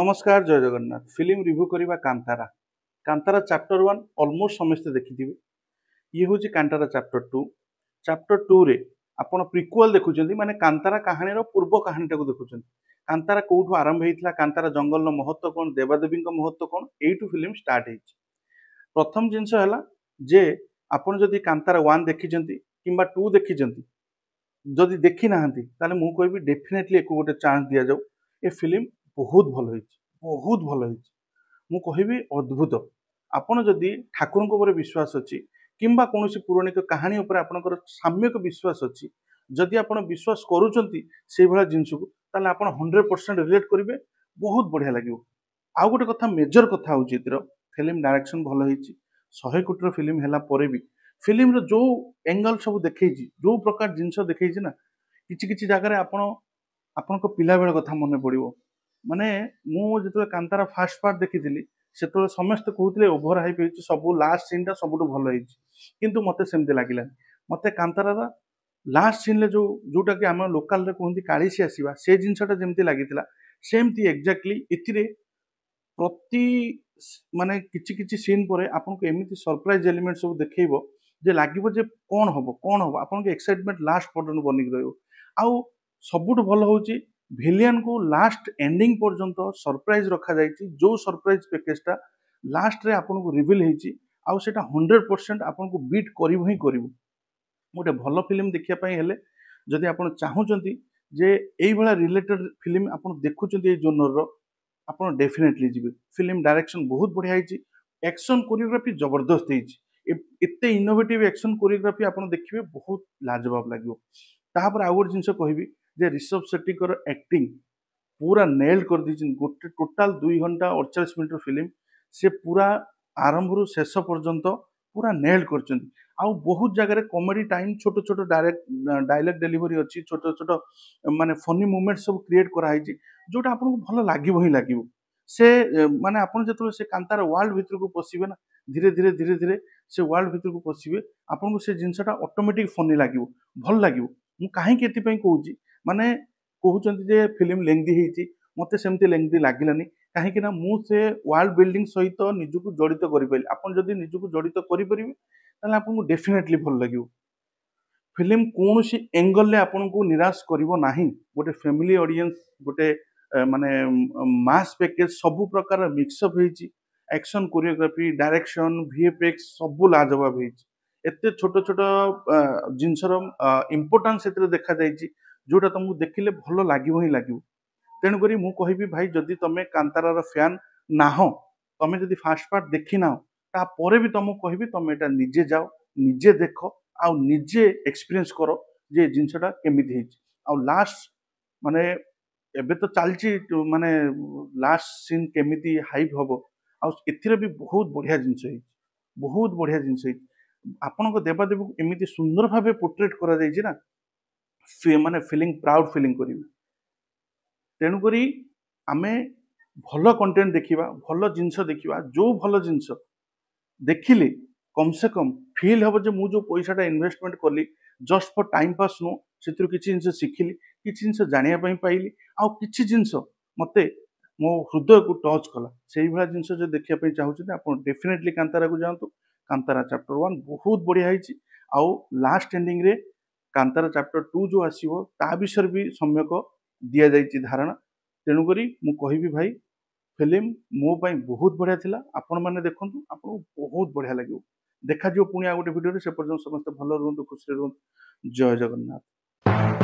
नमस्कार जय Jagannath film review करवा कांतारा कांतारा चैप्टर 1 ऑलमोस्ट समस्ते देखि ये हूँ कांतारा चैप्टर 2 रे आपण प्रिक्वल देखुं माने कांतारा कहानी पूर्व कहानी देखुं कांतारा कौटू आरंभ होता कांतारा जंगल महत्व कौन देवादेवी महत्व कौन यू फिल्म स्टार्ट हो प्रथम जिनस है जे आपण जदि कांतारा 1 देखी कि 2 देखी जदि देखी ना मुझे कहबी डेफिनेटली एक गोटे चांस दि जाऊ ए फिल्म बहुत भल मु कहबी अद्भुत आपण जदि ठाकुर विश्वास अच्छी किंबा कौन पौराणिक कहानी आपंकर साम्यक विश्वास अच्छी जदि आप विश्वास करुँच जिनस को ताले आप 100% रिलेट करेंगे बहुत बढ़िया लगे आउ गोटे कथा मेजर कथा हूँ फिल्म डायरेक्शन भल हो 100 कोटी फिल्म है भी फिल्म जो एंगल सब देखी जो प्रकार जिनस देखी ना कि जगह आपण पिला बेल कथा मन पड़ो माने मुझे कांतारा फास्ट पार्ट देखी से समस्त कहते ओभर हाइप हो सब लास्ट सीन टा सब भल हो मत सेमती लगे मत कांतारा लास्ट सीन जो जोटा कि आम लोकाल कहते कालीसी आसवा से जिनसा जमी लगी सेमती एक्जाक्टली इथिरे प्रति माने किछि सीन पर आपन को एमिति सरप्राइज एलिमेंट सब देखैबो जे लागिबो जे कौन हम आपन के एक्साइटमेंट लास्ट पर्यंत बनिक रहिबो आउ सबुठ भल होची विलियन को लास्ट एंडिंग पर्यंत सरप्राइज रखा जाइछि जो सरप्राइज पैकेजटा लास्ट रे आपन को रिवील हेछि आउ सेटा 100% आपन को बीट करिवो ही करिवो गोटे भल फिल्म देखिया पई हेले जदि आपन चाहुचंती जे एई भला रिलेटेड फिल्म आपन देखुचंती ए जोनर रो आपन डेफिनेटली जिबे फिल्म डायरेक्शन बहुत बढ़िया हेछि एक्शन कोरियोग्राफी जबरदस्त हेछि एते इनोवेटिव एक्शन कोरियोग्राफी आपन देखिबे बहुत लाजवाब लागिवो तापर आउ गोटे जिनस कहबी जे ऋषभ शेट्टी कर एक्टिंग पूरा नेल कर दी गोटे टोटाल 2 घंटा 48 मिनट फिल्म से पूरा आरंभ रु शेष पर्यंत पूरा नेल कर बहुत जगह कॉमेडी टाइम छोट छोट डायलॉग डिलीवरी अच्छी छोट छोट माने फनी मोमेंट सब क्रिएट कराई जोटा आपको भल लगे ही लगे से माने आपन जो से कांतार वर्ल्ड भीतर को पशिबे ना धीरे धीरे धीरे धीरे से वर्ल्ड भीतर को पशिबे आपन को से जिनसटा ऑटोमेटिक फनी लगे भल लगे मु काहे के एति पई कहूची माने कहउचंती जे फिल्म लेंदी हेची मते सेमती लेंदी लागिलानी काहे कि ना मु से वर्ल्ड बिल्डिंग सहित निजुको जड़ित करि पाइल आपन जदी निजुको जड़ित करि परिबे ताले आपन को डेफिनेटली भल लागिवो फिल्म कोनोसी एंगल ले आपन को निराश करिवो नाही गोटे फैमिली ऑडियंस गोटे माने मास पैकेज सब प्रकार मिक्सअप हेची एक्शन कोरियोग्राफी डायरेक्शन वीएफएक्स सब लाजवाब हेची एते छोट छोट जिनसर इंपोर्टेंस एते देखा जाइची जोटा तुमको देखिले भल लागिवो ही लागिवो तेणुक मु कहबी भाई जदि तुम कांतारार फैन ना हो तुम जदि फास्ट पार्ट देखी ना तापर भी तुमको कहबी तुम एटा निजे जाओ निजे देख आउ निजे एक्सपीरियंस करो जे जिनसटा केमिति हेची आउ लास्ट माने एबे तो चलची माने लास्ट सीन केमिति हाइप हबो आउ एथिरे भी बहुत बढ़िया जिनस हेची बहुत बढ़िया जिनस हेची आपन को देवादेवी को एमिति सुंदर भाबे पोर्ट्रेट करा जाइछि ना माने फीलिंग प्राउड फीलिंग करिवे तेणुक आमे भल कंटेंट देखिबा भल जिनस देखिबा जो भल जिनस देखिले कम से कम फील हम जो मुझे पैसाटा इन्वेस्टमेंट कली जस्ट फॉर टाइम पास नो से किसी जिन शिखिली किसी जिन जानापी पाइली आउ कि जिनस मत मो हृदय को टच कला से भाया जिनस जो देखापी चाहते आप डेफिनेटली कांतारा को जातु कांतारा चैप्टर 1 बहुत बढ़िया है आउ लास्ट एंडिंग रे कांतारा चैप्टर 2 जो आसीबो ता विषय भी सम्यक दिया जाइछि धारणा तेणुक मु कहबी भाई फिल्म मो पाई बहुत बढ़िया थिला आपण माने देखंतु आपको बहुत बढ़िया लगे देखा जो पुणी आ गोटे वीडियो से पर्यंत समस्त भल रुहतु खुशी रुहतु जय जगन्नाथ।